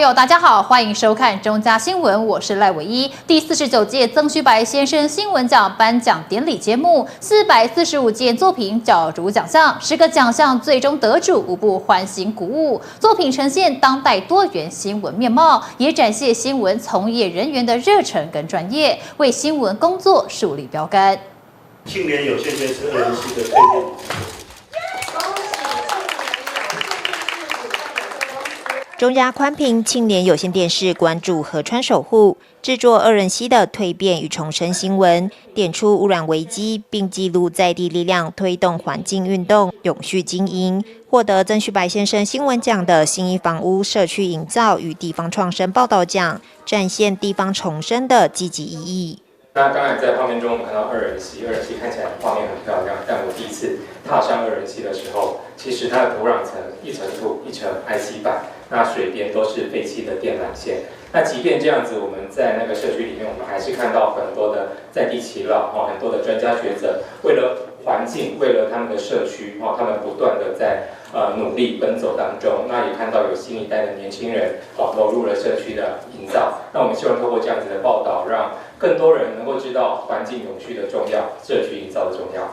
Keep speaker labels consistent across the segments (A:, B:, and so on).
A: 友，大家好，欢迎收看中嘉新闻，我是赖伟一。第49届曾虚白先生新闻奖颁奖典礼节目，445件作品角逐奖项，10个奖项最终得主无不欢欣鼓舞。作品呈现当代多元新闻面貌，也展现新闻从业人员的热忱跟专业，为新闻工作树立标杆。
B: 青年有线电视204的推荐。
C: 中嘉宽频青年有线电视关注河川守护，制作2人溪的蜕变与重生新闻，点出污染危机，并记录在地力量推动环境运动永续经营。获得曾虚白先生新闻奖的信义房屋社区营造与地方创生报道奖，展现地方重生的积极意义。
D: 那当然，在画面中我们看到2人溪看起来画面很漂亮，但我第一次踏上2人溪的时候，其实它的土壤层一层土一层IC板，那水边都是废弃的电缆线。那即便这样子，我们在那个社区里面，我们还是看到很多的在地耆老很多的专家学者，为了环境，为了他们的社区他们不断的在努力奔走当中。那也看到有新一代的年轻人投入了社区的营造。那我们希望透过这样子的报道，让更多人能够知道环境永续的重要，社区营造的重要。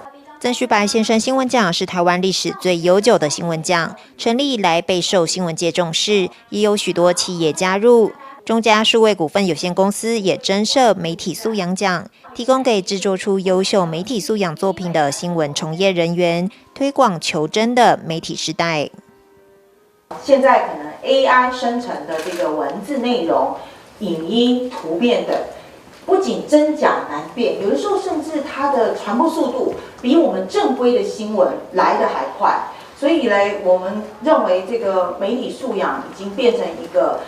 C: 曾虚白先生新闻奖是台湾历史最悠久的新闻奖，成立以来备受新闻界重视，也有许多企业加入。中嘉数位股份有限公司也增设媒体素养奖，提供给制作出优秀媒体素养作品的新闻从业人员，推广求真的媒体时代。
E: 现在可能 AI 生成的这个文字内容、影音、图片等，不仅真假难辨，有的时候甚至它的传播速度比我们正规的新闻来得还快。所以呢，我们认为这个媒体素养已经变成一个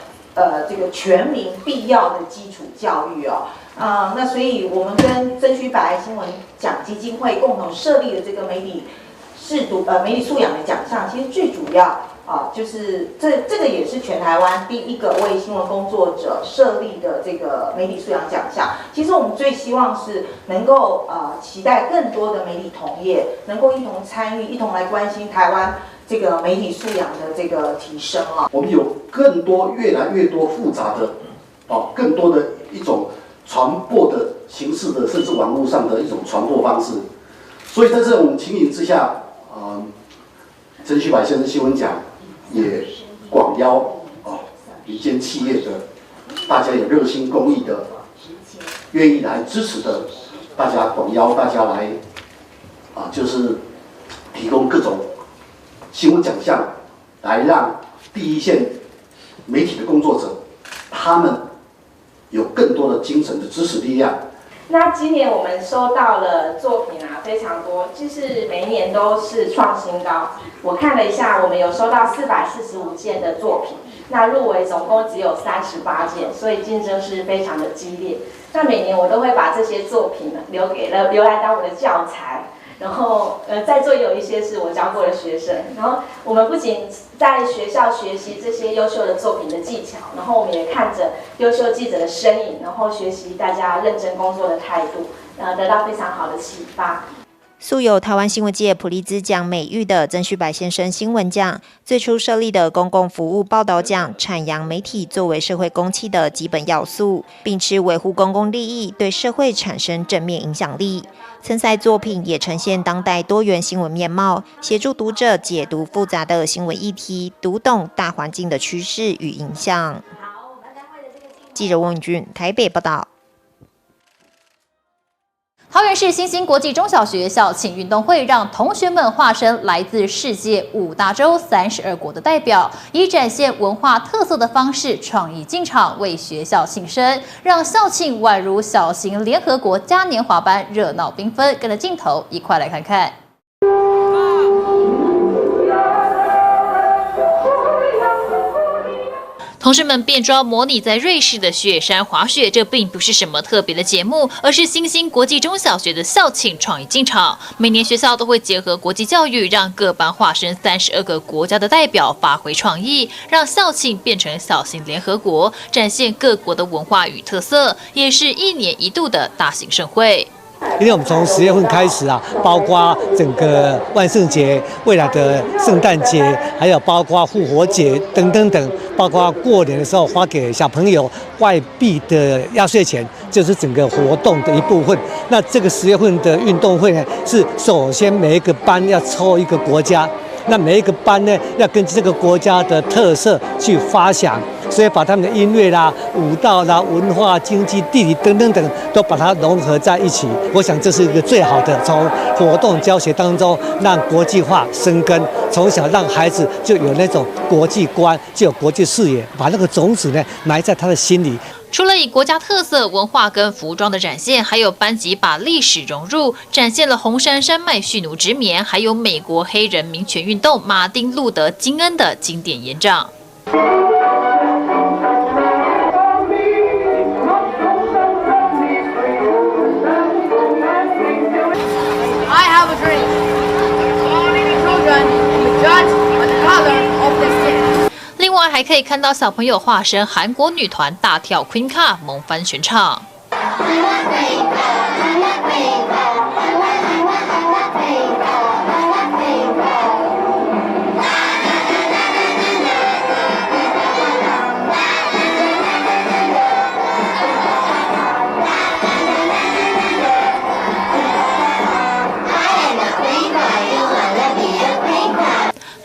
E: 这个全民必要的基础教育哦。那所以我们跟曾虚白新闻奖基金会共同设立的这个媒体素养的奖项，其实最主要就是这个也是全台湾第一个为新闻工作者设立的这个媒体素养奖项。其实我们最希望是能够期待更多的媒体同业能够一同参与，一同来关心台湾这个媒体素养的这个提升啊。
F: 我们有更多越来越多复杂的更多的一种传播的形式的，甚至网络上的一种传播方式。所以在这种情形之下，曾虚白先生新闻奖也广邀民间企业的，大家有热心公益的，愿意来支持的，大家广邀大家来就是提供各种新闻奖项，来让第一线媒体的工作者，他们有更多的精神的支持力量。
G: 那今年我们收到了作品非常多，就是每一年都是创新高。我看了一下，我们有收到445件的作品，那入围总共只有38件，所以竞争是非常的激烈。那每年我都会把这些作品留来当我的教材。然后在座有一些是我教过的学生，然后我们不仅在学校学习这些优秀的作品的技巧，然后我们也看着优秀记者的身影，然后学习大家认真工作的态度，得到非常好的启发。
C: 素有台湾新闻界普利兹奖美誉的曾虚白先生新闻奖，最初设立的公共服务报道奖，阐扬媒体作为社会公器的基本要素，并持维护公共利益，对社会产生正面影响力。参赛作品也呈现当代多元新闻面貌，协助读者解读复杂的新闻议题，读懂大环境的趋势与影响。记者翁允俊台北报道。
A: 桃园市新兴国际中小学校庆运动会，让同学们化身来自世界5大洲32国的代表，以展现文化特色的方式，创意进场为学校庆生，让校庆宛如小型联合国嘉年华般热闹缤纷。跟着镜头一块来看看。同学们变装模拟在瑞士的雪山滑雪，这并不是什么特别的节目，而是新兴国际中小学的校庆创意进场。每年学校都会结合国际教育，让各班化身32个国家的代表发挥创意，让校庆变成小型联合国，展现各国的文化与特色，也是1年1度的大型盛会。
H: 因为我们从10月份开始包括整个万圣节、未来的圣诞节，还有包括复活节等等等，包括过年的时候发给小朋友外币的压岁钱，就是整个活动的一部分。那这个10月份的运动会呢，是首先每一个班要抽一个国家。那每一个班呢，要根据这个国家的特色去发想，所以把他们的音乐啦、舞蹈啦、文化、经济、地理等等等，都把它融合在一起。我想这是一个最好的，从活动教学当中让国际化生根，从小让孩子就有那种国际观，就有国际视野，把那个种子呢埋在他的心里。
A: 除了以国家特色文化跟服装的展现，还有班级把历史融入，展现了红山山脉蓄奴之眠，还有美国黑人民权运动马丁路德金恩的经典演讲。
I: I have a dream. All the children will judge by the color of their skin.
A: 另外还可以看到小朋友化身韩国女团大跳 Queen Card 猛翻全场。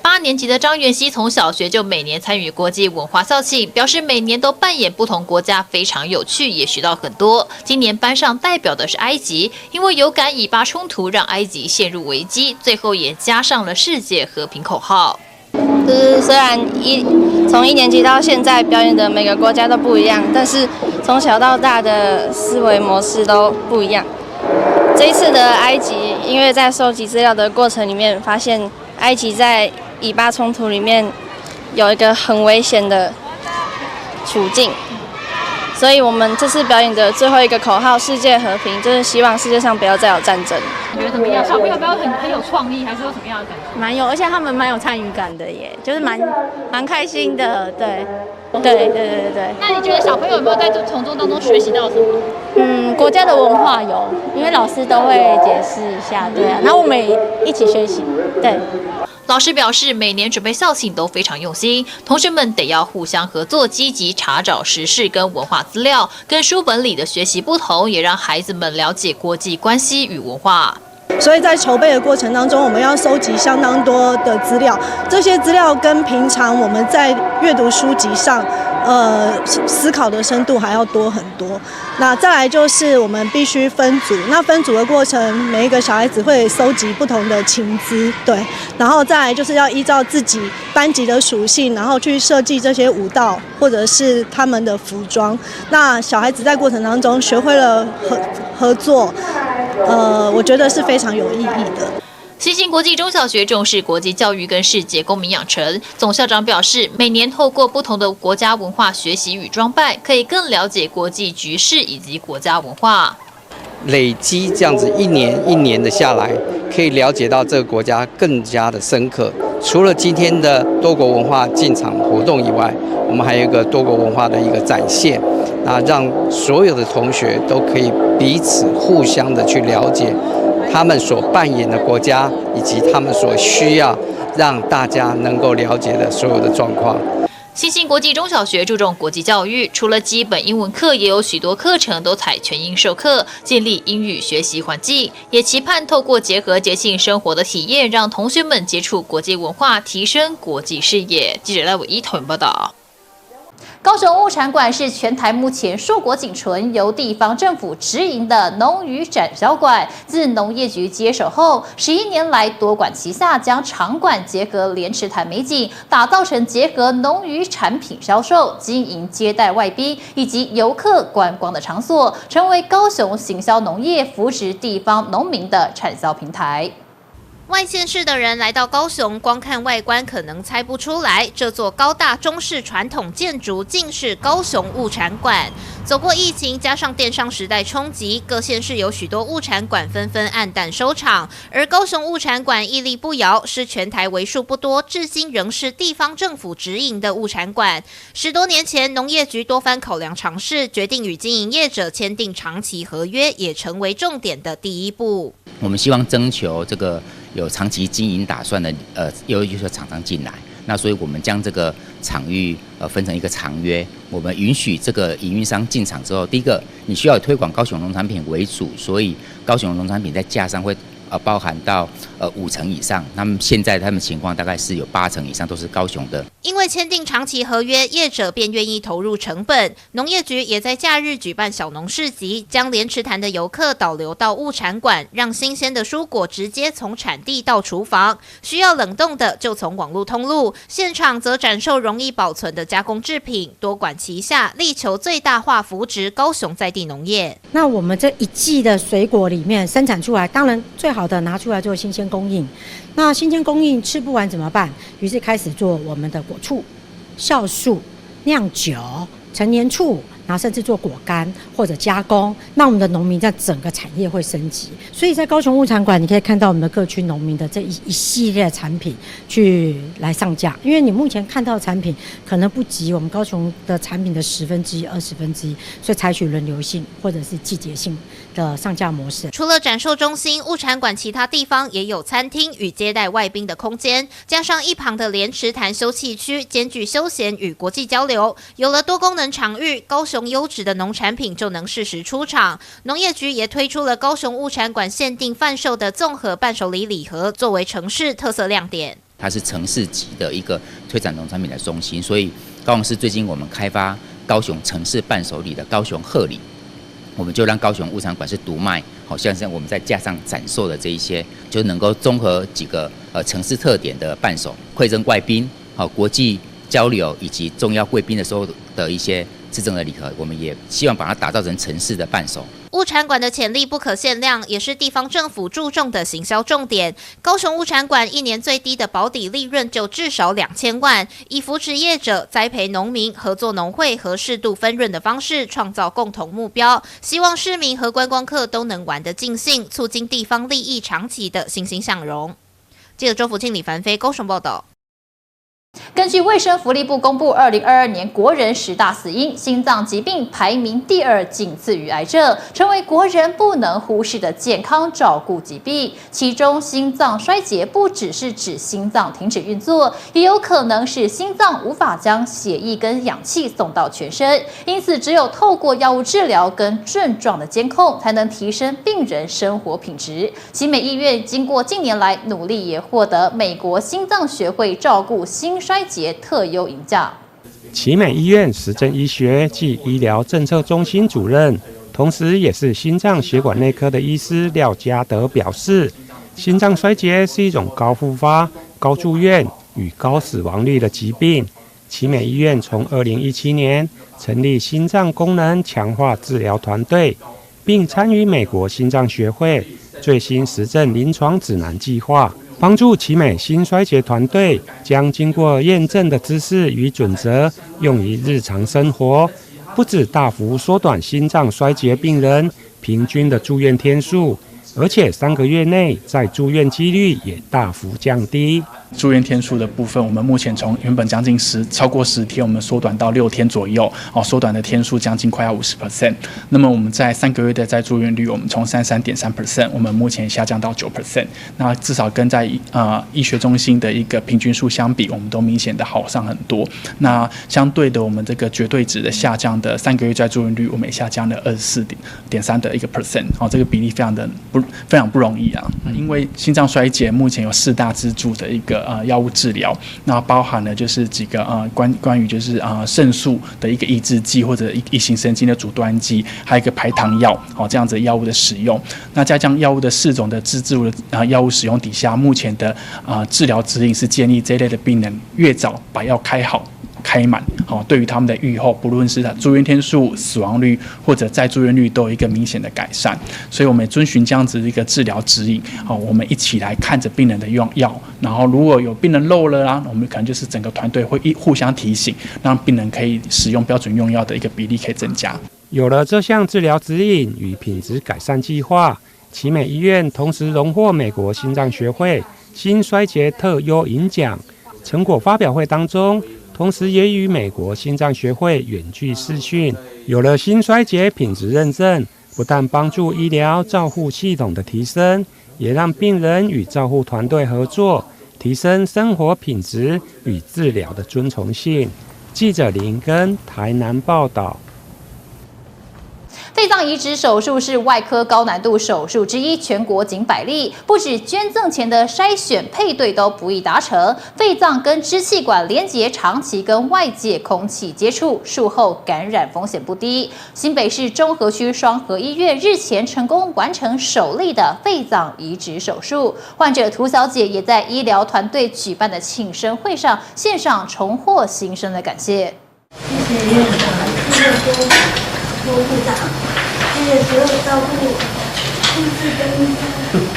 A: 8年级的张元熙从小学就每年参与国际文化校庆，表示每年都扮演不同国家，非常有趣，也学到很多。今年班上代表的是埃及，因为有感以巴冲突让埃及陷入危机，最后也加上了世界和平口号。
J: 就是虽然从1年级到现在表演的每个国家都不一样，但是从小到大的思维模式都不一样。这一次的埃及，因为在收集资料的过程里面，发现埃及在以巴冲突里面有一个很危险的处境，所以我们这次表演的最后一个口号“世界和平”，就是希望世界上不要再有战争。
A: 你觉得怎么样？小朋友不要很有创意，还是有什么样的感觉？
J: 蛮有，而且他们蛮有参与感的耶，就是蛮开心的，对。对。
A: 那你觉得小朋友有没有在从中当中学习到什么？
J: 国家的文化有，因为老师都会解释一下，对啊，然后我们也一起学习，对。
A: 老师表示，每年准备校庆都非常用心，同学们得要互相合作，积极查找时事跟文化资料，跟书本里的学习不同，也让孩子们了解国际关系与文化。
K: 所以在筹备的过程当中，我们要收集相当多的资料，这些资料跟平常我们在阅读书籍上，思考的深度还要多很多。那再来就是我们必须分组，那分组的过程，每一个小孩子会收集不同的情资，对，然后再来就是要依照自己班级的属性，然后去设计这些舞蹈或者是他们的服装。那小孩子在过程当中学会了合作。我觉得是非常有意义的。
A: 新兴国际中小学重视国际教育跟世界公民养成，总校长表示，每年透过不同的国家文化学习与装扮，可以更了解国际局势以及国家文化。
L: 累积这样子一年一年的下来，可以了解到这个国家更加的深刻。除了今天的多国文化进场活动以外，我们还有一个多国文化的一个展现，那让所有的同学都可以彼此互相的去了解他们所扮演的国家，以及他们所需要让大家能够了解的所有的状况。
A: 新兴国际中小学注重国际教育，除了基本英文课，也有许多课程都采全英授课，建立英语学习环境，也期盼透过结合节庆生活的体验，让同学们接触国际文化，提升国际视野。记者赖伟一讨论报道。高雄物产馆是全台目前硕果仅存、由地方政府直营的农渔展销馆。自农业局接手后，11年来多管齐下，将场馆结合莲池潭美景，打造成结合农渔产品销售、经营接待外宾以及游客观光的场所，成为高雄行销农业、扶植地方农民的产销平台。外县市的人来到高雄，光看外观可能猜不出来，这座高大中式传统建筑竟是高雄物产馆。走过疫情，加上电商时代冲击，各县市有许多物产馆纷纷黯淡收场，而高雄物产馆屹立不摇，是全台为数不多至今仍是地方政府直营的物产馆。10多年前，农业局多番考量尝试，决定与经营业者签订长期合约，也成为重点的第一步。
M: 我们希望征求这个有长期经营打算的有厂商进来，那所以我们将这个场域分成一个长约，我们允许这个营运商进场之后，第一个你需要以推广高雄农产品为主，所以高雄农产品在架上会包含到5成以上，那么现在他们情况大概是有8成以上都是高雄的。
C: 因为签订长期合约，业者便愿意投入成本。农业局也在假日举办小农市集，将莲池潭的游客导流到物产馆，让新鲜的蔬果直接从产地到厨房，需要冷冻的就从网络通路，现场则展售容易保存的加工制品，多管齐下，力求最大化扶植高雄在地农业。
N: 那我们这一季的水果里面生产出来，当然最好的拿出来做新鲜供应。那新鲜供应吃不完怎么办？于是开始做我们的果醋、酵素、酿酒、陈年醋，然后甚至做果干或者加工，那我们的农民在整个产业会升级。所以在高雄物产馆，你可以看到我们的各区农民的这一系列产品去来上架，因为你目前看到的产品可能不及我们高雄的产品的1/10、1/20，所以采取轮流性或者是季节性的上架模式。
C: 除了展售中心，物产馆其他地方也有餐厅与接待外宾的空间，加上一旁的莲池潭休憩区，兼具休闲与国际交流。有了多功能场域，高雄优质的农产品就能适时出场。农业局也推出了高雄物产馆限定贩售的综合伴手礼礼盒，作为城市特色亮点。
M: 它是城市级的一个推展农产品的中心，所以高雄市最近我们开发高雄城市伴手礼的高雄贺礼，我们就让高雄物产馆是独卖，好像是我们在架上展售的这一些，就能够综合几个城市特点的伴手，馈赠外宾、国际交流以及重要贵宾的时候的一些自赠的礼盒，我们也希望把它打造成城市的伴手。
C: 物产馆的潜力不可限量，也是地方政府注重的行销重点。高雄物产馆一年最低的保底利润就至少2000万，以扶持业者、栽培农民、合作农会和适度分润的方式，创造共同目标，希望市民和观光客都能玩得尽兴，促进地方利益长期的欣欣向荣。记者周福庆、李凡飞高雄报道。
A: 根据卫生福利部公布，2022年国人10大死因，心脏疾病排名第2，仅次于癌症，成为国人不能忽视的健康照顾疾病。其中，心脏衰竭不只是指心脏停止运作，也有可能是心脏无法将血液跟氧气送到全身。因此，只有透过药物治疗跟症状的监控，才能提升病人生活品质。奇美医院经过近年来努力，也获得美国心脏学会照顾心衰竭特优银奖。
O: 奇美医院实证医学暨医疗政策中心主任，同时也是心脏血管内科的医师廖家德表示，心脏衰竭是一种高复发、高住院与高死亡率的疾病。奇美医院从2017年成立心脏功能强化治疗团队，并参与美国心脏学会最新实证临床指南计划，帮助奇美心衰竭团队将经过验证的知识与准则用于日常生活，不止大幅缩短心脏衰竭病人平均的住院天数，而且3个月内在住院几率也大幅降低。
P: 住院天数的部分，我们目前从原本将近超过10天，我们缩短到6天左右，缩短的天数将近快要50%。那么我们在3个月的在住院率，我们从33.3%，我们目前下降到9%。那至少跟在医学中心的一个平均数相比，我们都明显的好上很多。那相对的，我们这个绝对值的下降的3个月在住院率，我们也下降了24.3%的一个%。这个比例非常不容易啊，因为心脏衰竭目前有4大支柱的一个药物治疗，那包含了就是几个关于就是肾素的一个抑制剂或者一型神经的阻断剂，还有一个排糖药这样子药物的使用。那在这样药物的4种的自助的药物使用底下，目前的治疗指引是建议这一类的病人越早把药开满，对于他们的预后，不论是住院天数、死亡率或者再住院率，都有一个明显的改善。所以我们遵循这样子的一个治疗指引，我们一起来看着病人的用药，然后如果有病人漏了我们可能就是整个团队会互相提醒，让病人可以使用标准用药的一个比例可以增加。
O: 有了这项治疗指引与品质改善计划，奇美医院同时荣获美国心脏学会心衰竭特优银奖。成果发表会当中，同时也与美国心脏学会远距视讯，有了心衰竭品质认证，不但帮助医疗照护系统的提升，也让病人与照护团队合作，提升生活品质与治疗的遵从性。记者林根台南报道。
A: 肺脏移植手术是外科高难度手术之一，全国仅100例。不止捐赠前的筛选配对都不易达成，肺脏跟支气管连结，长期跟外界空气接触，术后感染风险不低。新北市中和区双和医院日前成功完成首例的肺脏移植手术，患者涂小姐也在医疗团队举办的庆生会上献上重获新生的感谢。
Q: 谢谢院长，谢谢郭部长，谢谢所有照顾护士跟医生。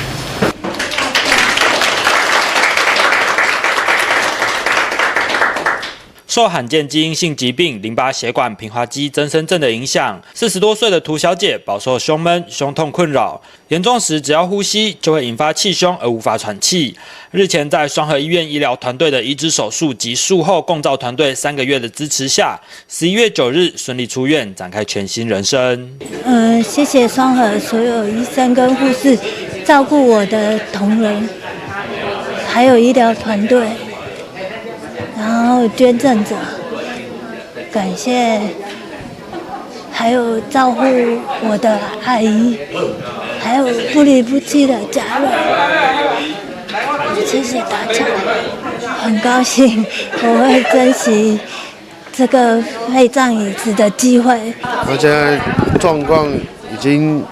R: 受罕见基因性疾病淋巴血管平滑肌增生症的影响，40多岁的涂小姐饱受胸闷、胸痛困扰，严重时只要呼吸就会引发气胸而无法喘气。日前在双和医院医疗团队的移植手术及术后共照团队3个月的支持下，11月9日顺利出院，展开全新人生。
Q: 谢谢双和所有医生跟护士照顾我的同仁，还有医疗团队。然后捐赠者，感谢，还有照顾我的阿姨，还有不离不弃的家人，谢谢大家，很高兴，我会珍惜这个肺脏移植的机会。
S: 我现在状况已经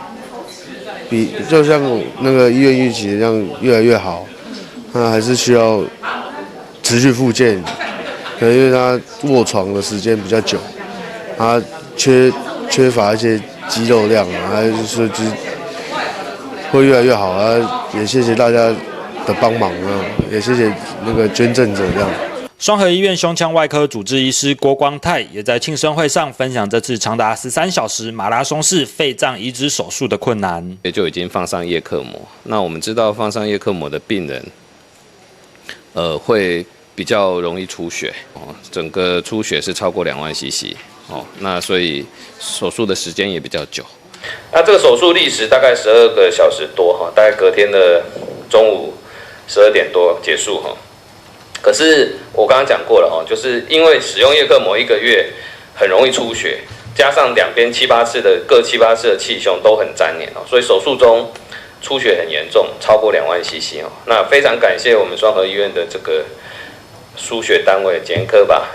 S: 就像那个医院预期的这样越来越好，那还是需要持续复健。可能因为他卧床的时间比较久，他缺乏一些肌肉量啊，还是说会越来越好啊。也谢谢大家的帮忙啊，也谢谢那个捐赠者这样。
R: 双和医院胸腔外科主治医师郭光泰也在庆生会上分享这次长达13小时马拉松式肺脏移植手术的困难。
T: 也就已经放上叶克膜。那我们知道放上叶克膜的病人，会比较容易出血哦，整个出血是超过2万 cc 哦，那所以手术的时间也比较久。那这个手术历时大概12个小时多哈，大概隔天的中午12点多结束哈。可是我刚刚讲过了哈，就是因为使用叶克膜1个月很容易出血，加上两边各7、8次的气胸都很粘连哦，所以手术中出血很严重，超过2万 cc 哦。那非常感谢我们双和医院的这个输血单位检验科吧，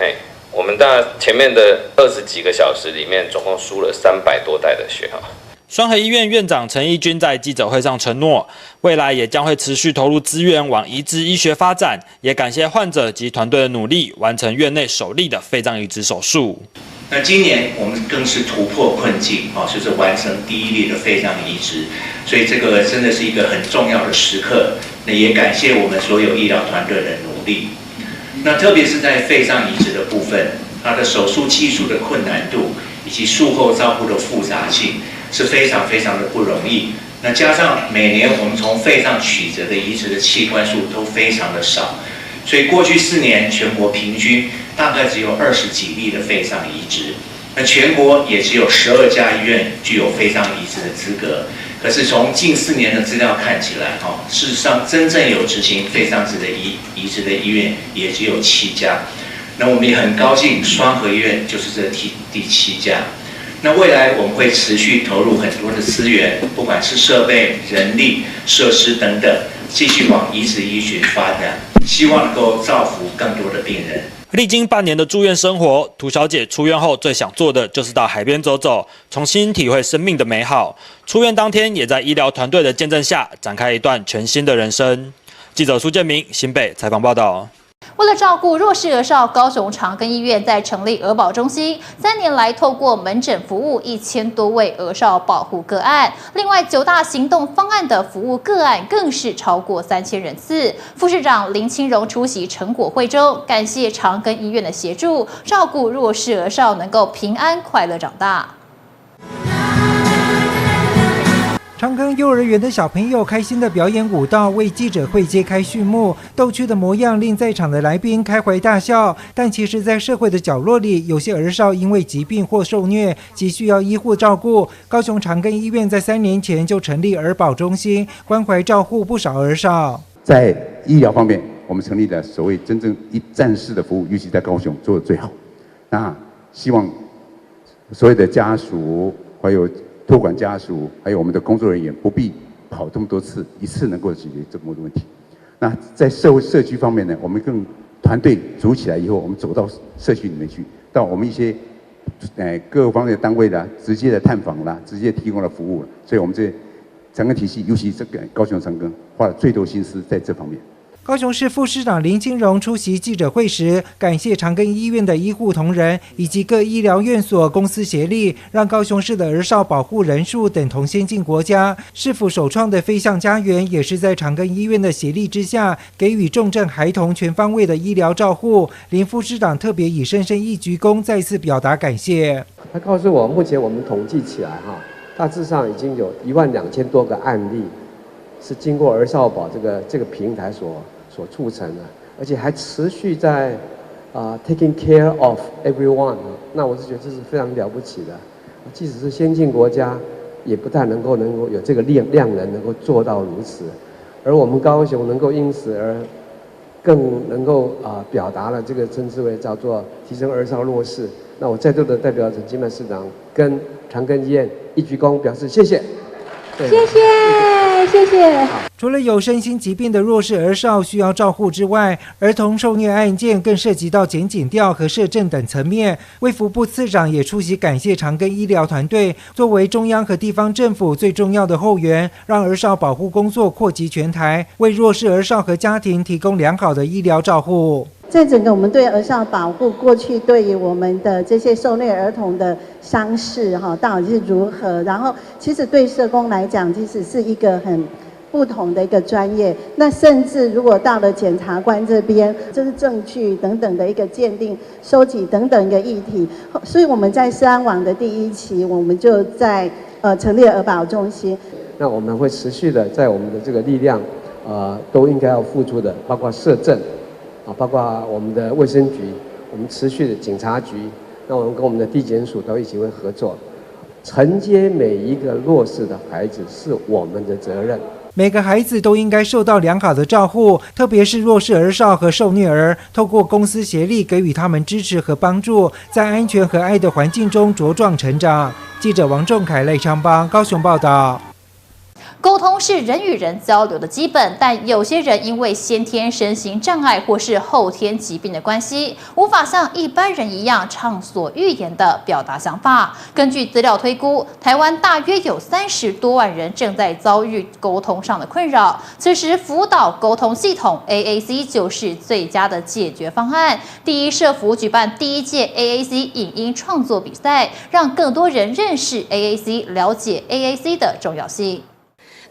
T: 我们前面的20几个小时里面，总共输了300多袋的血哈。
R: 双和医院院长陈义军在记者会上承诺，未来也将会持续投入资源往移植医学发展，也感谢患者及团队的努力，完成院内首例的肺脏移植手术。
U: 那今年我们更是突破困境，就是完成第1例的肺脏移植，所以这个真的是一个很重要的时刻。那也感谢我们所有医疗团队的努力。那特别是在肺脏移植的部分，它的手术技术的困难度以及术后照顾的复杂性是非常的不容易。那加上每年我们从肺脏取得的移植的器官数都非常的少，所以过去4年全国平均大概只有20几例的肺脏移植。那全国也只有12家医院具有肺脏移植的资格。可是从近4年的资料看起来，事实上真正有执行肺脏移植的医院也只有7家。那我们也很高兴，双和医院就是这第7家。那未来我们会持续投入很多的资源，不管是设备、人力、设施等等，继续往移植医学发展，希望能够造福更多的病人。
R: 历经半年的住院生活，涂小姐出院后最想做的就是到海边走走，重新体会生命的美好。出院当天，也在医疗团队的见证下，展开一段全新的人生。记者苏建明新北采访报道。
A: 为了照顾弱势儿少，高雄长庚医院在成立儿保中心，3年来透过门诊服务1000多位儿少保护个案，另外9大行动方案的服务个案更是超过3000人次。副市长林清荣出席成果会中，感谢长庚医院的协助，照顾弱势儿少能够平安快乐长大。
V: 长庚幼儿园的小朋友开心的表演舞蹈，为记者会揭开序幕。逗趣的模样令在场的来宾开怀大笑。但其实，在社会的角落里，有些儿少因为疾病或受虐，急需要医护照顾。高雄长庚医院在3年前就成立儿保中心，关怀照护不少儿少。
W: 在医疗方面，
B: 我们成立了所谓真正一站式的服务，尤其在高雄做得最好。那希望所有的家属，还有托管家属，还有我们的工作人员，不必跑这么多次，一次能够解决这么多的问题。那在社区方面呢，我们更团队组起来以后，我们走到社区里面去，到我们一些各个方面的单位啦，直接的探访啦，直接提供了服务了。所以我们这长庚体系，尤其这个高雄长庚，花了最多心思在这方面。
V: 高雄市副市长林金荣出席记者会时，感谢长庚医院的医护同仁以及各医疗院所公司协力，让高雄市的儿少保护人数等同先进国家。市府首创的飞象家园，也是在长庚医院的协力之下，给予重症孩童全方位的医疗照护。林副市长特别以深深一鞠躬，再次表达感谢。
D: 他告诉我，目前我们统计起来大致上已经有12000多个案例，是经过儿少保这个平台所促成的，而且还持续在taking care of everyone。那我是觉得这是非常了不起的，即使是先进国家，也不太能够有这个量能能够做到如此，而我们高雄能够因此而更能够表达了这个称之为叫做提升儿少弱势。那我在座的代表陈金曼市长跟长庚医院一鞠躬表示谢谢。
V: 谢谢。除了有身心疾病的弱势儿少需要照护之外，儿童受虐案件更涉及到检警调和社政等层面。卫福部次长也出席感谢长庚医疗团队作为中央和地方政府最重要的后援，让儿少保护工作扩及全台，为弱势儿少和家庭提供良好的医疗照护。
W: 在整个我们对儿少保护，过去对于我们的这些受虐儿童的伤势到底是如何？然后其实对社工来讲，其实是一个很不同的一个专业。那甚至如果到了检察官这边，就是证据等等的一个鉴定、收集等等一个议题。所以我们在社安网的第1期，我们就在成立了儿保中心。
D: 那我们会持续的在我们的这个力量，都应该要付出的，包括社政。包括我们的卫生局，我们持续的警察局，那我们跟我们的地检署都一起会合作，承接每一个弱势的孩子是我们的责任。
V: 每个孩子都应该受到良好的照护，特别是弱势儿少和受虐儿，透过公私协力给予他们支持和帮助，在安全和爱的环境中茁壮成长。记者王仲凯、赖昌邦高雄报道。
A: 沟通是人与人交流的基本，但有些人因为先天身心障碍或是后天疾病的关系，无法像一般人一样畅所欲言地表达想法。根据资料推估，台湾大约有30多万人正在遭遇沟通上的困扰，此时辅导沟通系统 AAC 就是最佳的解决方案。第一社福举办第1届 AAC 影音创作比赛，让更多人认识 AAC， 了解 AAC 的重要性。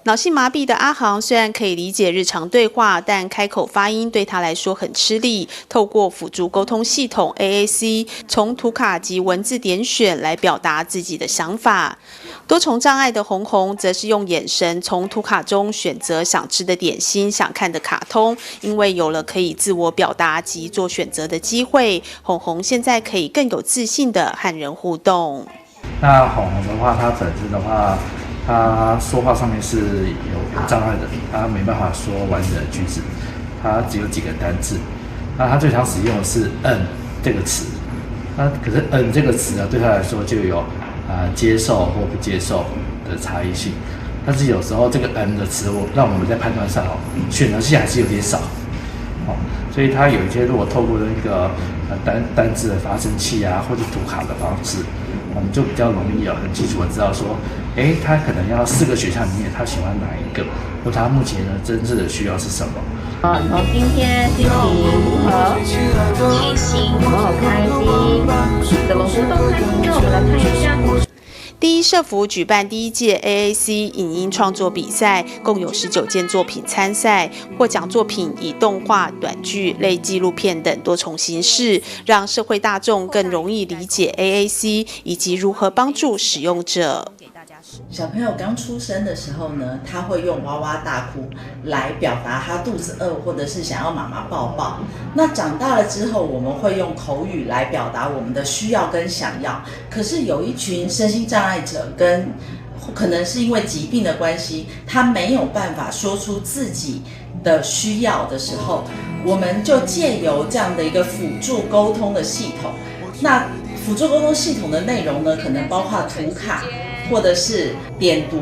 C: 脑性麻痹的阿航虽然可以理解日常对话，但开口发音对他来说很吃力。透过辅助沟通系统 AAC， 从图卡及文字点选来表达自己的想法。多重障碍的红红则是用眼神从图卡中选择想吃的点心、想看的卡通。因为有了可以自我表达及做选择的机会，红红现在可以更有自信地和人互动。
X: 那红红的话，他本身的话，他说话上面是有障碍的，他没办法说完整的句子，他只有几个单字。那他最常使用的是这个词，那可是这个词呢，对他来说就有接受或不接受的差异性。但是有时候这个的词，让我们在判断上选择性还是有点少。所以他有一些如果透过那个单字的发声器或者图卡的方式，我们就比较容易很清楚的知道说，他可能要4个选项里面他喜欢哪一个，或他目前呢真正的需要是什么。
Y: 从今天心情如何？开心，有没有开心？怎么互动开心呢？我们来看一下。
C: 第一社福举办第1届 AAC 影音创作比赛，共有19件作品参赛，获奖作品以动画、短剧、类纪录片等多重形式，让社会大众更容易理解 AAC 以及如何帮助使用者。
Z: 小朋友刚出生的时候呢，他会用哇哇大哭来表达他肚子饿，或者是想要妈妈抱抱。那长大了之后，我们会用口语来表达我们的需要跟想要。可是有一群身心障碍者跟可能是因为疾病的关系，他没有办法说出自己的需要的时候，我们就借由这样的一个辅助沟通的系统。那辅助沟通系统的内容呢，可能包括图卡，或者是点读、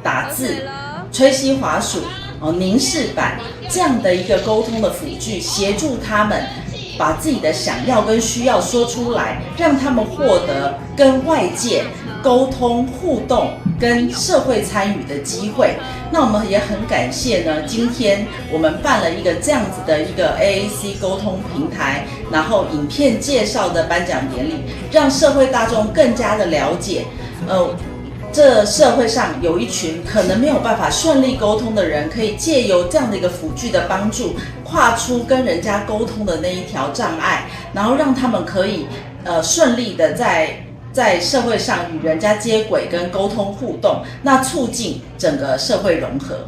Z: 打字、吹吸滑鼠、凝视板这样的一个沟通的辅具，协助他们把自己的想要跟需要说出来，让他们获得跟外界沟通互动跟社会参与的机会。那我们也很感谢呢，今天我们办了一个这样子的一个 AAC 沟通平台，然后影片介绍的颁奖典礼，让社会大众更加的了解，这社会上有一群可能没有办法顺利沟通的人，可以借由这样的一个辅具的帮助，跨出跟人家沟通的那一条障碍，然后让他们可以顺利的在社会上与人家接轨跟沟通互动，那促进整个社会融合。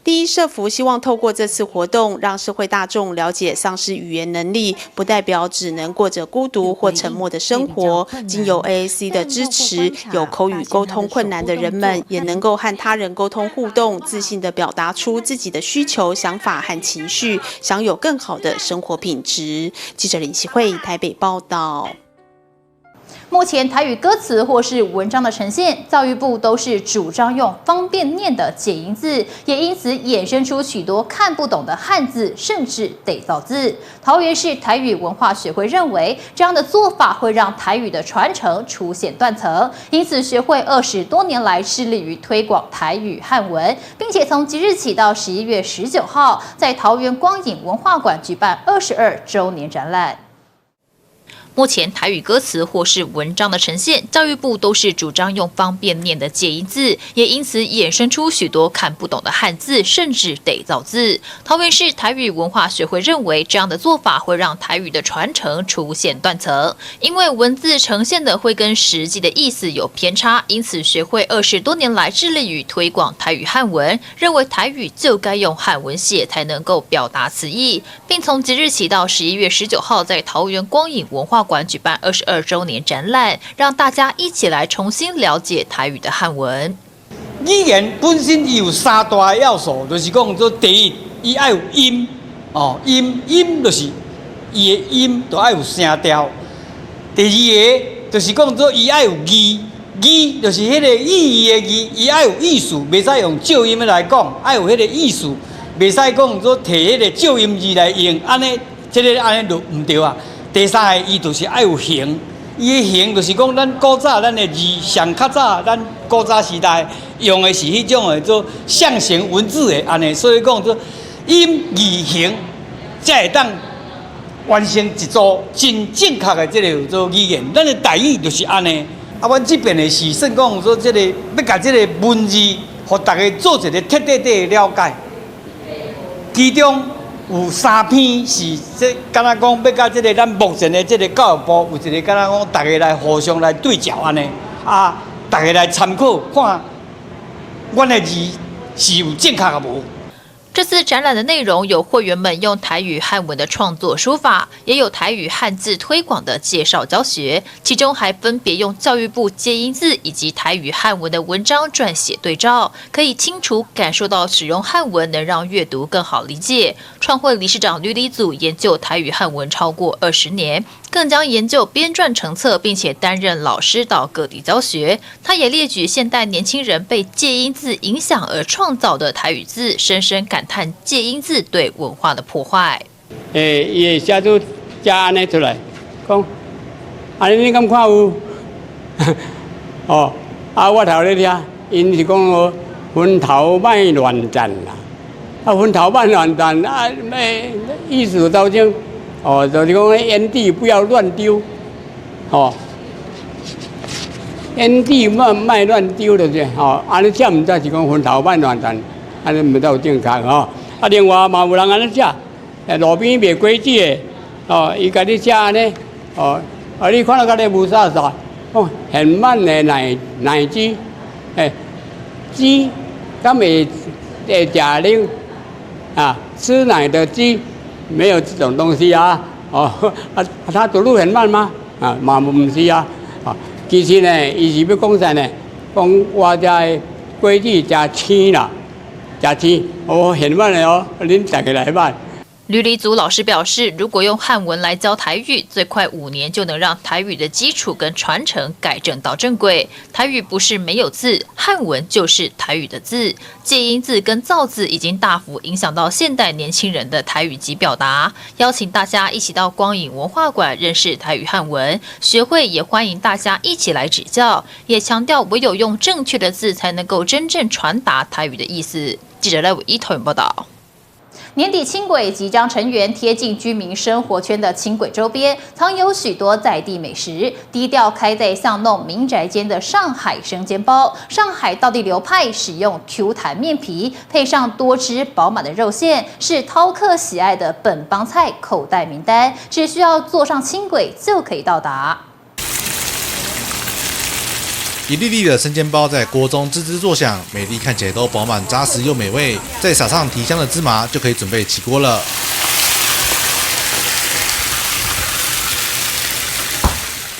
E: 第一社福希望透过这次活动，让社会大众了解丧失语言能力不代表只能过着孤独或沉默的生活。经由 AAC 的支持，有口语沟通困难的人们也能够和他人沟通互动，自信地表达出自己的需求、想法和情绪，享有更好的生活品质。记者林希慧台北报道。
A: 目前台语歌词或是文章的呈现，教育部都是主张用方便念的解音字，也因此衍生出许多看不懂的汉字，甚至得造字。桃园市台语文化学会认为，这样的做法会让台语的传承出现断层，因此学会20多年来致力于推广台语汉文，并且从即日起到11月19号，在桃园光影文化馆举办22周年展览。目前台语歌词或是文章的呈现，教育部都是主张用方便念的解音字，也因此衍生出许多看不懂的汉字，甚至得造字。桃园市台语文化学会认为，这样的做法会让台语的传承出现断层，因为文字呈现的会跟实际的意思有偏差，因此学会20多年来致力于推广台语汉文，认为台语就该用汉文写才能够表达此意，并从即日起到11月19号在桃园光影文化馆举办22周年展览，让大家一起来重新了解台语的汉文。
F: 语言本身有3大要素，就是讲做第一，伊要有音，音就是伊的音都要有声调。第二个就是讲做伊要有字，字就是迄个意义的字，伊要有意思，袂使用照音来讲，要有迄个意思，袂使讲做摕迄个照音字来用，安尼，这个安尼就唔对啊。第三个，伊就是要有形，伊的形就是讲咱古早咱的字，上较早咱古早时代用的是迄种的做象形文字的安尼，所以讲做音字形，才会当完成一组真正确的这个做语言。咱的台语就是安尼，啊，阮这边的是算讲说这个要甲这个文字，互大家做一个彻底的了解，其中。有3篇是这，敢若讲要甲这个咱目前的这个教育部有一个，敢若讲大家来互相来对照安尼，啊，大家来参考看，阮的字是有正确的无。
A: 这次展览的内容有会员们用台语汉文的创作书法，也有台语汉字推广的介绍教学，其中还分别用教育部介音字以及台语汉文的文章撰写对照，可以清楚感受到使用汉文能让阅读更好理解。创会理事长吕礼祖研究台语汉文超过20年，更将研究编撰成册，并且担任老师到各地教学。他也列举现代年轻人被介音字影响而创造的台语字，深深感叹介音字对文化的破坏。
G: 伊会写出加安尼出来，讲，安尼你敢看有？哦，我头咧听，因是讲哦，分头莫乱战啦，分头莫乱战意思到种。哦，就是讲烟蒂不要乱丢，哦，烟蒂莫乱丢就是，哦，安尼写毋则是讲分头莫乱弹，安尼毋则有正确哦。啊，另外嘛有人安尼写，路边卖果子的，哦，伊家己写安尼，哦，啊你看到家己无啥啥，哦，很慢的奶鸡，鸡，敢会食奶啊，吃奶的鸡。没有这种东西啊！哦，他走路很慢吗？啊，嘛唔是啊！啊，其实呢，伊是要讲啥呢？讲我家果子加青啦，假期哦，很慢的哦，恁大家来慢。
A: 吕黎族老师表示，如果用汉文来教台语，最快5年就能让台语的基础跟传承改正到正轨。台语不是没有字，汉文就是台语的字。介音字跟造字已经大幅影响到现代年轻人的台语及表达。邀请大家一起到光影文化馆认识台语汉文，学会也欢迎大家一起来指教。也强调唯有用正确的字，才能够真正传达台语的意思。记者赖伟一投影报道。年底轻轨即将成员贴近居民生活圈的轻轨周边，藏有许多在地美食。低调开在巷弄民宅间的上海生煎包，上海道地流派使用 Q 弹面皮，配上多汁饱满的肉馅，是饕客喜爱的本帮菜口袋名单。只需要坐上轻轨就可以到达。
H: 一粒粒的生煎包在锅中滋滋作响，每粒看起来都饱满扎实又美味。再撒上提香的芝麻，就可以准备起锅了。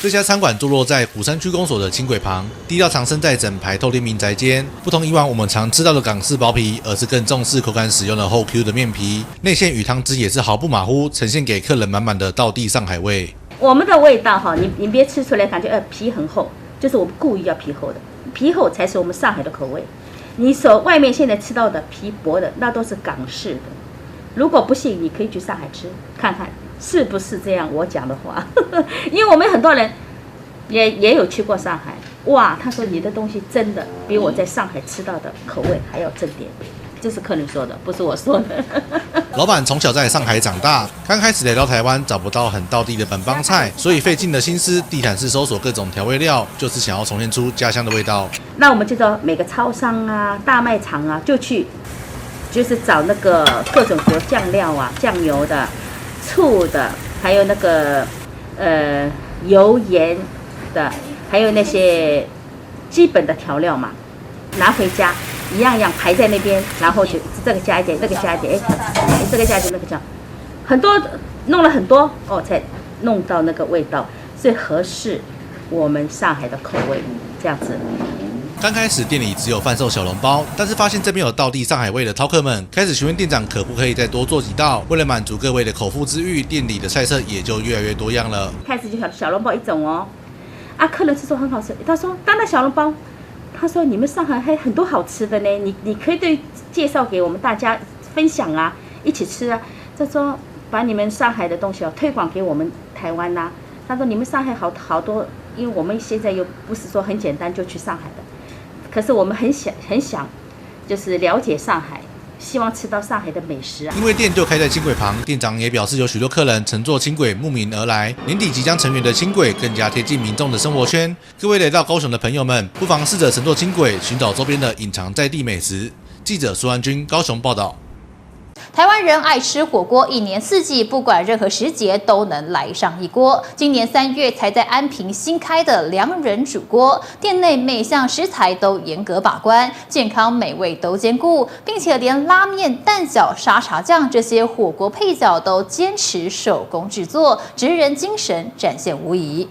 H: 这家餐馆坐落在鼓山区公所的轻轨旁，低调藏身在整排透天民宅间。不同以往我们常吃到的港式薄皮，而是更重视口感，使用了厚 Q 的面皮，内馅与汤汁也是毫不马虎，呈现给客人满满的道地上海味。
I: 我们的味道哈，你别吃出来感觉皮很厚。就是我们故意要皮厚的，皮厚才是我们上海的口味。你外面现在吃到的皮薄的，那都是港式的。如果不信，你可以去上海吃看看，是不是这样？我讲的话，因为我们很多人也有去过上海，哇，他说你的东西真的比我在上海吃到的口味还要正点。这是客人说的，不是我说的。
H: 老板从小在上海长大，刚开始来到台湾找不到很道地的本帮菜，所以费尽了心思，地毯式搜索各种调味料，就是想要重现出家乡的味道。
I: 那我们就到每个超商啊、大卖场啊，就是找那个各种比如酱料啊、酱油的、醋的，还有那个油盐的，还有那些基本的调料嘛，拿回家。一样排在那边，然后就这个加一点，那个加一点，这个加一点，那个加，很多弄了很多哦，才弄到那个味道，最合适我们上海的口味，这样子。
H: 刚开始店里只有贩售小笼包，但是发现这边有道地上海味的饕客们，开始询问店长可不可以再多做几道。为了满足各位的口腹之欲，店里的菜色也就越来越多样了。
I: 开始就小笼包一种哦，啊，客人是说很好吃，他说当然小笼包。他说：“你们上海还很多好吃的呢，你可以介绍给我们大家分享啊，一起吃啊。他说把你们上海的东西推广给我们台湾呐。他说你们上海好多，因为我们现在又不是说很简单就去上海的，可是我们很想，就是了解上海。”希望吃到上海的美食啊！
H: 因为店就开在轻轨旁，店长也表示有许多客人乘坐轻轨慕名而来。年底即将成员的轻轨更加贴近民众的生活圈。各位来到高雄的朋友们，不妨试着乘坐轻轨，寻找周边的隐藏在地美食。记者苏安君高雄报道。
A: 台湾人爱吃火锅，一年四季不管任何时节都能来上一锅。今年3月才在安平新开的良人煮锅，店内每项食材都严格把关，健康美味都兼顾，并且连拉面、蛋饺、沙茶酱这些火锅配角都坚持手工制作，职人精神展现无遗。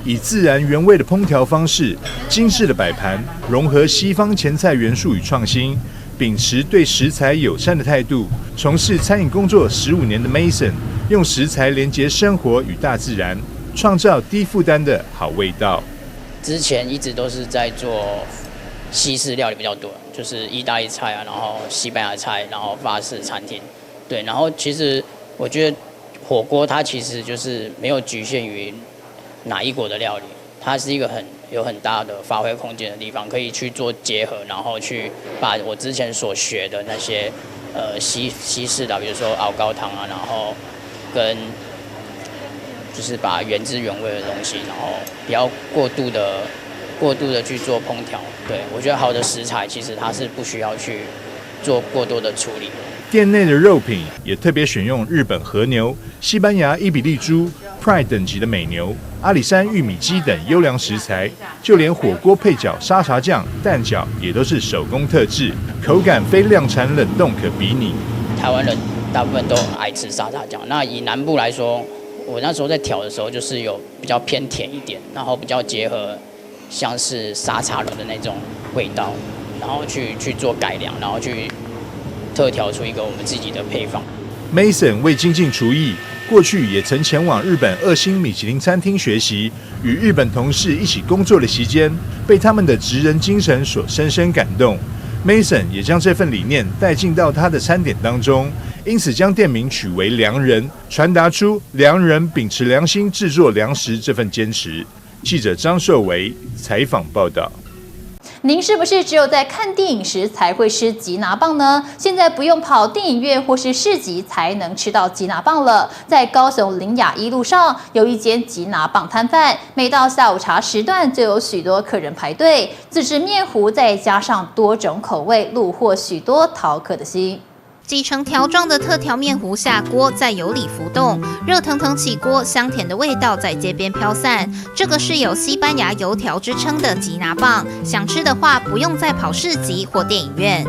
J: 以自然原味的烹调方式，精致的摆盘，融合西方前菜元素与创新。秉持对食材友善的态度，从事餐饮工作15年的 Mason， 用食材连结生活与大自然，创造低负担的好味道。
K: 之前一直都是在做西式料理比较多，就是意大利菜啊，然后西班牙菜，然后法式餐厅，对。然后其实我觉得火锅它其实就是没有局限于哪一国的料理，它是一个有很大的发挥空间的地方，可以去做结合，然后去把我之前所学的那些西式的，比如说熬高汤啊，然后跟就是把原汁原味的东西，然后不要过度的去做烹调。对，我觉得好的食材其实它是不需要去做过多的处理。
J: 店内的肉品也特别选用日本和牛、西班牙伊比利猪、Pride 等级的美牛、阿里山玉米鸡等优良食材，就连火锅配角沙茶酱、蛋饺也都是手工特制，口感非量产冷冻可比拟。
K: 台湾人大部分都爱吃沙茶酱，那以南部来说，我那时候在调的时候就是有比较偏甜一点，然后比较结合像是沙茶卤的那种味道，然然后去做改良，然后去特调出一个我们自己的配方。
J: Mason 为精进厨艺，过去也曾前往日本2星米其林餐厅学习，与日本同事一起工作的期间，被他们的职人精神所深深感动。Mason 也将这份理念带进到他的餐点当中，因此将店名取为良人，传达出良人秉持良心制作粮食这份坚持。记者张寿维采访报道。
A: 您是不是只有在看电影时才会吃吉拿棒呢？现在不用跑电影院或是市集才能吃到吉拿棒了。在高雄林雅一路上有一间吉拿棒摊贩，每到下午茶时段就有许多客人排队，自制面糊再加上多种口味，虏获许多饕客的心。
C: 挤成条状的特调面糊下锅，在油里浮动，热腾腾起锅，香甜的味道在街边飘散。这个是有西班牙油条之称的吉拿棒，想吃的话不用再跑市集或电影院。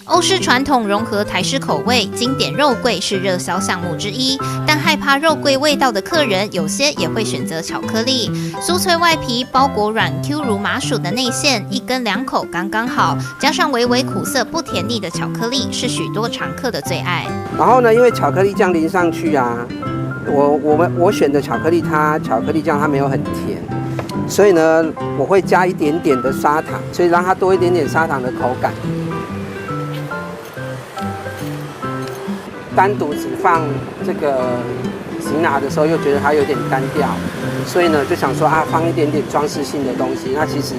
C: 欧式传统融合台式口味，经典肉桂是热销项目之一，但害怕肉桂味道的客人，有些也会选择巧克力。酥脆外皮，包裹软 Q 如麻薯的内馅，一根2口刚刚好，加上微微苦涩不甜腻的巧克力，是许多常客的最爱。
L: 然后呢，因为巧克力酱淋上去啊，我选的巧克力巧克力酱它没有很甜，所以呢，我会加一点点的砂糖，所以让它多一点点砂糖的口感。单独只放这个吉拿的时候，又觉得它有点单调，所以呢就想说放一点点装饰性的东西。那其实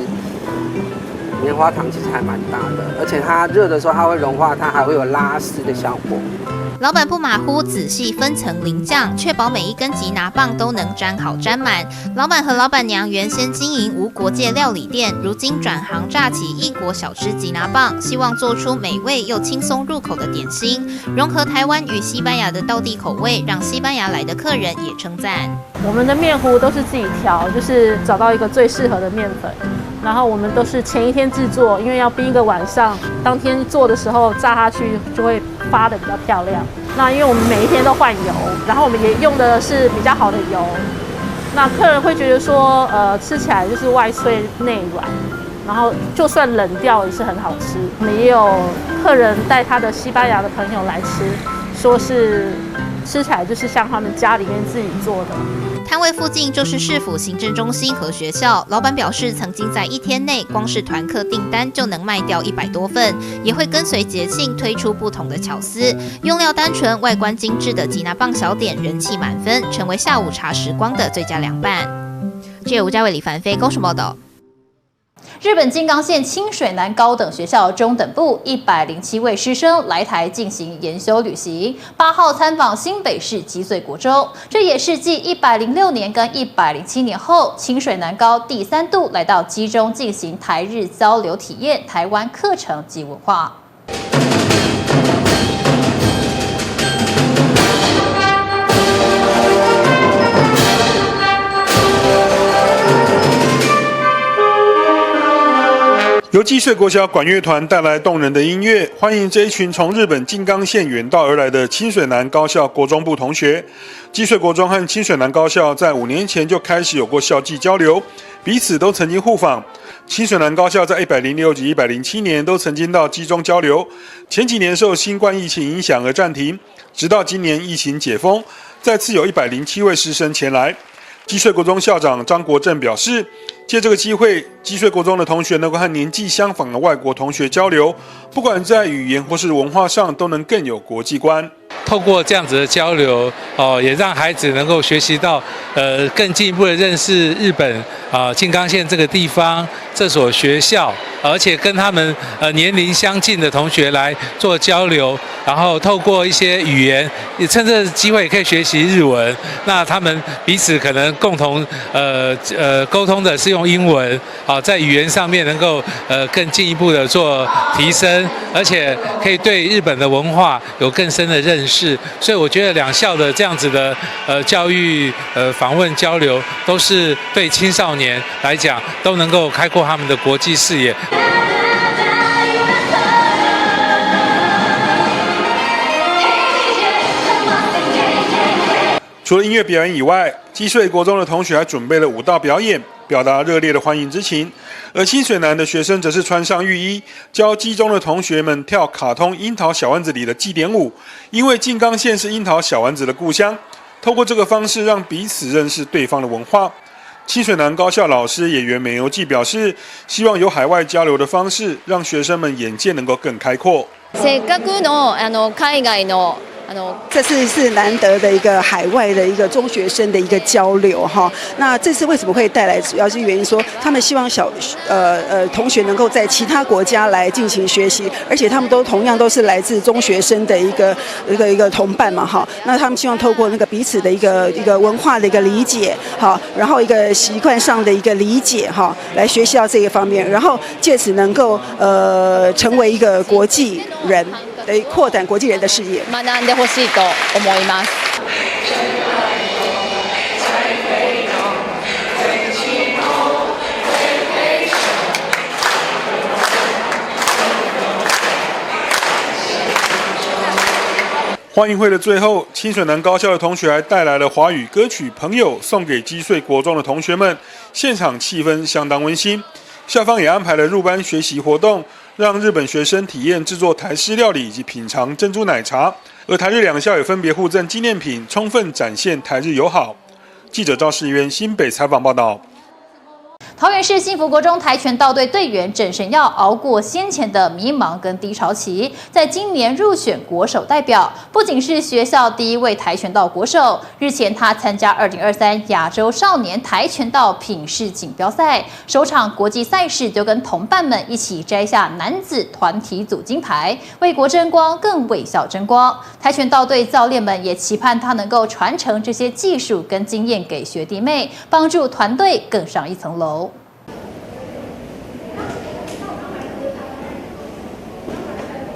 L: 棉花糖其实还蛮搭的，而且它热的时候它会融化，它还会有拉丝的效果。
C: 老板不马虎，仔细分层淋酱，确保每一根吉拿棒都能沾好沾满。老板和老板娘原先经营无国界料理店，如今转行炸起异国小吃吉拿棒，希望做出美味又轻松入口的点心，融合台湾与西班牙的道地口味，让西班牙来的客人也称赞。
M: 我们的面糊都是自己调，就是找到一个最适合的面粉，然后我们都是前一天制作，因为要冰一个晚上，当天做的时候炸下去就会发得比较漂亮。那因为我们每一天都换油，然后我们也用的是比较好的油，那客人会觉得说，吃起来就是外脆内软，然后就算冷掉也是很好吃。我们也有客人带他的西班牙的朋友来吃，说是吃起来就是像他们家里面自己做的。
C: 摊位附近就是市府行政中心和学校，老板表示曾经在1天内光是团客订单就能卖掉100多份，也会跟随节庆推出不同的巧思。用料单纯、外观精致的吉拿棒小点人气满分，成为下午茶时光的最佳凉拌。记者吴家伟、李凡飞高雄报道。
A: 日本静冈县清水南高等学校中等部107位师生来台进行研修旅行，8号参访新北市积穗国中，这也是继106年跟107年后，清水南高第3度来到基中进行台日交流体验台湾课程及文化。
N: 由积穗国小管乐团带来动人的音乐，欢迎这一群从日本静冈县远道而来的清水南高校国中部同学。积穗国中和清水南高校在5年前就开始有过校际交流，彼此都曾经互访。清水南高校在106及107年都曾经到基中交流，前几年受新冠疫情影响而暂停，直到今年疫情解封，再次有107位师生前来。积穗国中校长张国正表示，借这个机会，积穗国中的同学能够和年纪相仿的外国同学交流，不管在语言或是文化上，都能更有国际观。
O: 透过这样子的交流，也让孩子能够学习到，更进一步的认识日本静冈县这个地方，这所学校，而且跟他们年龄相近的同学来做交流，然后透过一些语言，也趁这个机会也可以学习日文。那他们彼此可能共同沟通的是用英文，在语言上面能够更进一步的做提升，而且可以对日本的文化有更深的认识。所以我觉得两校的这样子的教育访问交流，都是对青少年来讲都能够开阔他们的国际视野。除了音乐表演以外，积穗国中的同学还准备了舞蹈表演
N: 表达热烈的欢迎之情。而清水南的学生则是穿上浴衣，教基中的同学们跳卡通樱桃小丸子里的祭典舞。因为静冈县是樱桃小丸子的故乡，透过这个方式让彼此认识对方的文化。清水南高校老师野原美由纪表示，希望有海外交流的方式，让学生们眼界能够更开阔。
P: せっかくの海外の
Q: 这次是难得的一个海外的一个中学生的一个交流哈。那这次为什么会带来？主要是原因说，他们希望同学能够在其他国家来进行学习，而且他们同样都是来自中学生的一个同伴嘛哈。那他们希望透过那个彼此的一个文化的一个理解哈，然后一个习惯上的一个理解哈，来学习到这一方面，然后借此能够成为一个国际人。扩展国际人的视野。
P: 学んでほしいと思います。
N: 欢迎会的最后，清水南高校的同学还带来了华语歌曲《朋友》送给基穗国中的同学们，现场气氛相当温馨。校方也安排了入班学习活动，让日本学生体验制作台式料理以及品尝珍珠奶茶。而台日两校也分别互赠纪念品，充分展现台日友好。记者赵世渊新北采访报道。
A: 桃园市幸福国中跆拳道队队员郑胜耀熬过先前的迷茫跟低潮期，在今年入选国手代表，不仅是学校第一位跆拳道国手，日前他参加2023亚洲少年跆拳道品试锦标赛，首场国际赛事就跟同伴们一起摘下男子团体组金牌，为国争光，更为校争光。跆拳道队教练们也期盼他能够传承这些技术跟经验给学弟妹，帮助团队更上一层楼。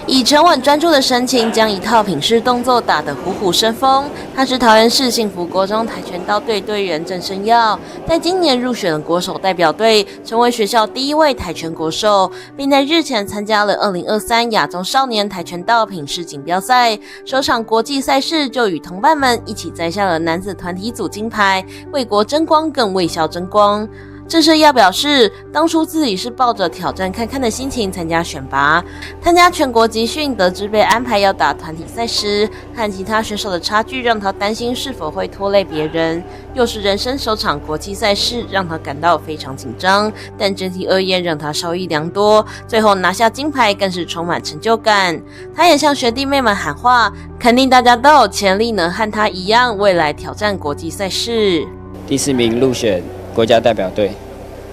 R: 以沉稳专注的神情，将一套品试动作打得虎虎生风。他是桃园市幸福国中跆拳道队队员郑胜耀，在今年入选了国手代表队，成为学校第一位跆拳国手，并在日前参加了2023亚洲少年跆拳道品试锦标赛，首场国际赛事就与同伴们一起摘下了男子团体组金牌，为国争光，更为校争光。郑胜耀表示，当初自己是抱着挑战看看的心情参加选拔，参加全国集训，得知被安排要打团体赛时，和其他选手的差距让他担心是否会拖累别人，又是人生首场国际赛事，让他感到非常紧张，但整体而言让他受益良多，最后拿下金牌更是充满成就感。他也向学弟妹们喊话，肯定大家都有潜力能和他一样未来挑战国际赛事。
S: 第4名入选国家代表队，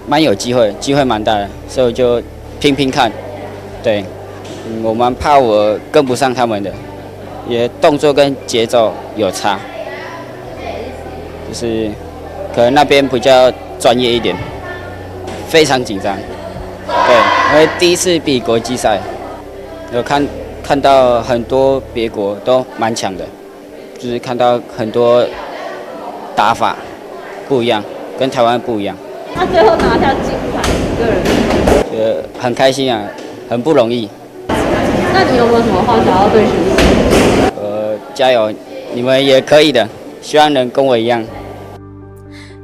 S: 蛮有机会蛮大的，所以我就拼拼看。对，我蛮怕我跟不上他们的，也动作跟节奏有差，就是可能那边比较专业一点，非常紧张。对，因为第一次比国际赛，有看到很多别国都蛮强的，就是看到很多打法不一样。跟台湾不一样。
R: 那最后拿下金牌，个人
S: 觉得很开心啊，很不容易。
R: 那你有没有什么话想要对学弟？
S: 加油，你们也可以的，希望能跟我一样。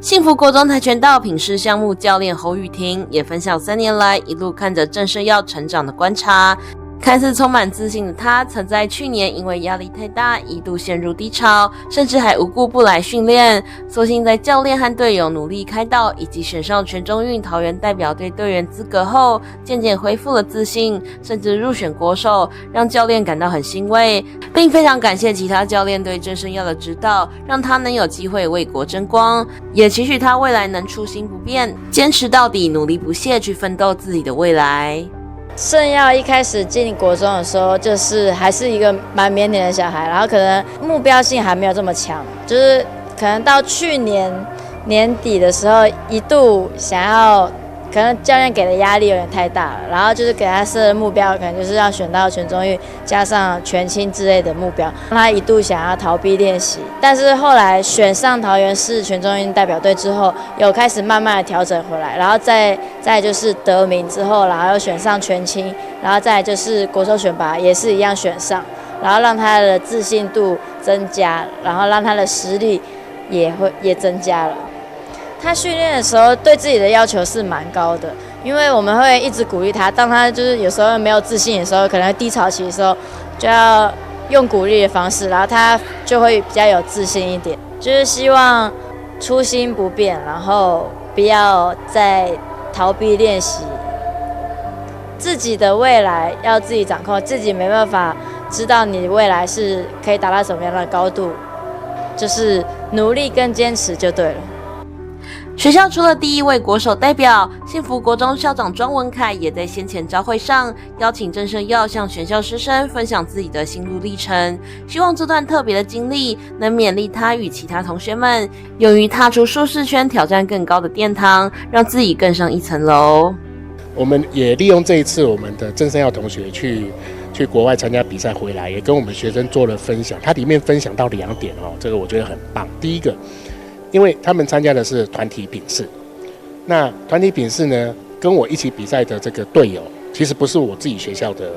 R: 幸福国中跆拳道品试项目教练侯雨婷也分享3年来一路看着郑胜耀成长的观察。看似充满自信的他，曾在去年因为压力太大，一度陷入低潮，甚至还无故不来训练。所幸在教练和队友努力开导，以及选上全中运桃园代表队队员资格后，渐渐恢复了自信，甚至入选国手，让教练感到很欣慰，并非常感谢其他教练对郑胜耀的指导，让他能有机会为国争光，也期许他未来能初心不变，坚持到底，努力不懈，去奋斗自己的未来。
T: 胜耀一开始进国中的时候，就是还是一个蛮腼腆的小孩，然后可能目标性还没有这么强，就是可能到去年年底的时候，一度想要，可能教练给的压力有点太大了，然后就是给他设的目标，可能就是要选到全中运加上全青之类的目标，让他一度想要逃避练习，但是后来选上桃园市全中运代表队之后，有开始慢慢的调整回来，然后再就是得名之后，然后又选上全青，然后再就是国手选拔也是一样选上，然后让他的自信度增加，然后让他的实力也增加了。他训练的时候对自己的要求是蛮高的，因为我们会一直鼓励他。当他就是有时候没有自信的时候，可能低潮期的时候，就要用鼓励的方式，然后他就会比较有自信一点。就是希望初心不变，然后不要再逃避练习。自己的未来要自己掌控，自己没办法知道你未来是可以达到什么样的高度，就是努力跟坚持就对了。
R: 学校除了第一位国手代表，幸福国中校长庄文凯也在先前朝会上邀请郑胜耀向全校师生分享自己的心路历程，希望这段特别的经历能勉励他与其他同学们，勇于踏出舒适圈，挑战更高的殿堂，让自己更上一层楼。
B: 我们也利用这一次我们的郑胜耀同学去国外参加比赛回来，也跟我们学生做了分享。他里面分享到2点哦，这个我觉得很棒。第一个，因为他们参加的是团体品试，那团体品试呢，跟我一起比赛的这个队友，其实不是我自己学校的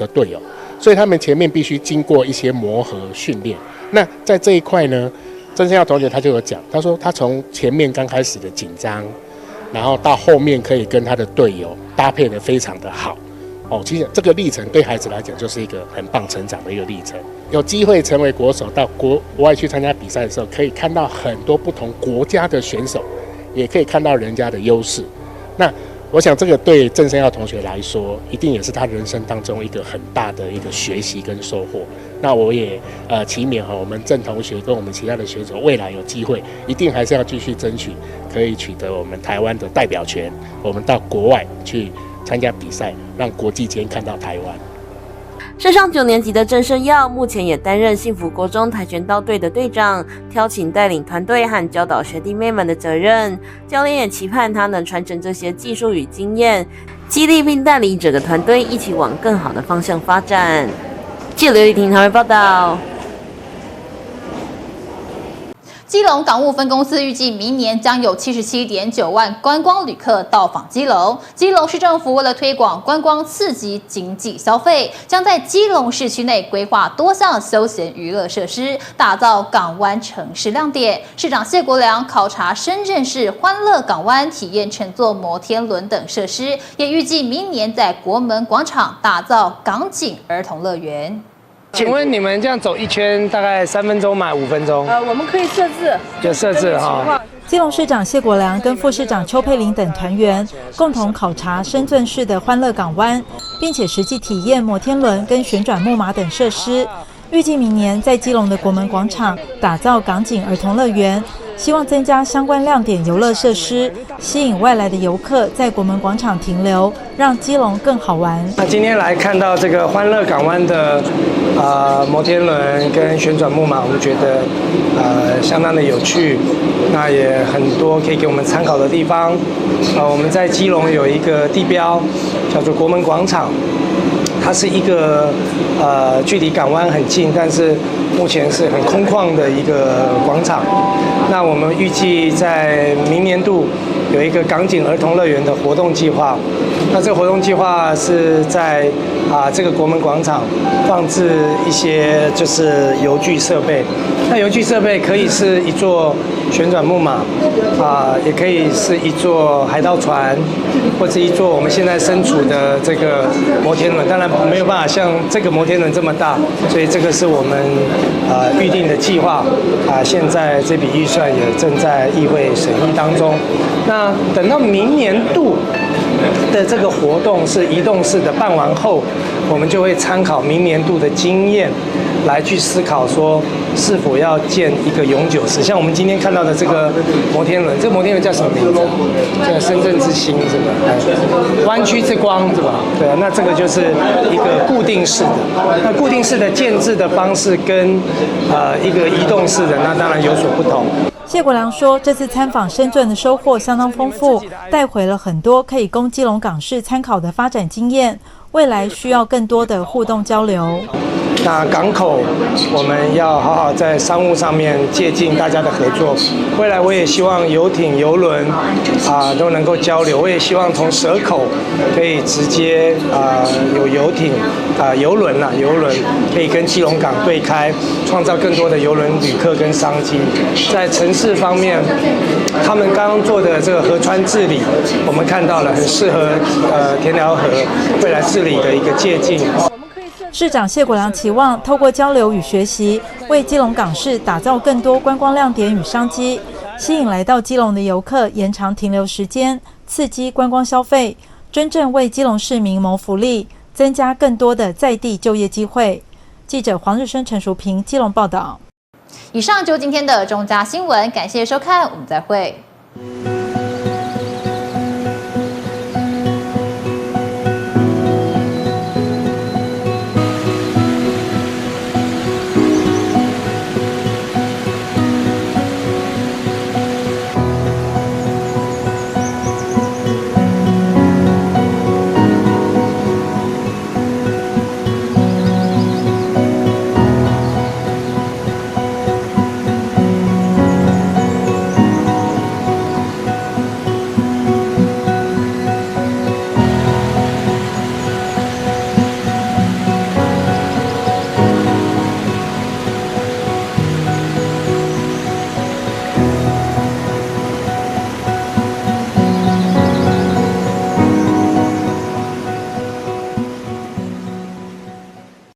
B: 队友，所以他们前面必须经过一些磨合训练。那在这一块呢，郑胜耀同学他就有讲，他说他从前面刚开始的紧张，然后到后面可以跟他的队友搭配得非常的好。哦，其实这个历程对孩子来讲就是一个很棒成长的一个历程。有机会成为国手，到国外去参加比赛的时候，可以看到很多不同国家的选手，也可以看到人家的优势。那我想这个对郑胜耀同学来说，一定也是他人生当中一个很大的一个学习跟收获。那我也期勉我们郑同学跟我们其他的选手，未来有机会一定还是要继续争取，可以取得我们台湾的代表权，我们到国外去参加比赛，让国际间看到台湾。
R: 升上9年级的郑胜耀，目前也担任幸福国中跆拳道队的队长，挑起带领团队和教导学弟妹们的责任。教练也期盼他能传承这些技术与经验，激励并带领整个团队一起往更好的方向发展。记者刘丽婷台湾报道。
A: 基隆港务分公司预计明年将有77.9万观光旅客到访基隆。基隆市政府为了推广观光刺激经济消费，将在基隆市区内规划多项休闲娱乐设施，打造港湾城市亮点。市长谢国良考察深圳市欢乐港湾，体验乘坐摩天轮等设施，也预计明年在国门广场打造港景儿童乐园。
D: 请问你们这样走一圈大概3分钟吗？5分钟？
M: 我们可以设置，
D: 就设置哈。
U: 基隆市长谢国良跟副市长邱佩玲等团员共同考察深圳市的欢乐港湾，并且实际体验摩天轮跟旋转木马等设施。预计明年在基隆的国门广场打造港景儿童乐园，希望增加相关亮点游乐设施，吸引外来的游客在国门广场停留，让基隆更好玩。
D: 那今天来看到这个欢乐港湾的摩天轮跟旋转木马，我们觉得相当的有趣，那也很多可以给我们参考的地方。我们在基隆有一个地标叫做国门广场。它是一个距离港湾很近，但是目前是很空旷的一个广场。那我们预计在明年度有一个港景儿童乐园的活动计划。那这个活动计划是在这个国门广场放置一些就是游具设备。那游具设备可以是一座旋转木马，也可以是一座海盗船，或者一座我们现在身处的这个摩天轮。当然没有办法像这个摩天轮这么大，所以这个是我们预定的计划。现在这笔预算也正在议会审议当中。那等到明年度的这个活动是移动式的，办完后，我们就会参考明年度的经验，来去思考说是否要建一个永久式。像我们今天看到的这个摩天轮，这个摩天轮叫什么名字？叫深圳之星是吧？湾区之光是吧？对啊，那这个就是一个固定式的。那固定式的建制的方式跟一个移动式的，那当然有所不同。
U: 谢国良说，这次参访深圳的收获相当丰富，带回了很多可以供基隆港市参考的发展经验，未来需要更多的互动交流。
D: 那港口我们要好好在商务上面借鉴大家的合作。未来我也希望游艇、邮轮都能够交流。我也希望从蛇口可以直接有游艇邮轮可以跟基隆港对开，创造更多的邮轮旅客跟商机。在城市方面，他们刚刚做的这个河川治理，我们看到了很适合田寮河未来治理的一个借鉴。
U: 市长谢国良期望透过交流与学习，为基隆港市打造更多观光亮点与商机，吸引来到基隆的游客延长停留时间，刺激观光消费，真正为基隆市民谋福利，增加更多的在地就业机会。记者黄日升、陈淑平基隆报道。
A: 以上就是今天的中嘉新闻，感谢收看，我们再会。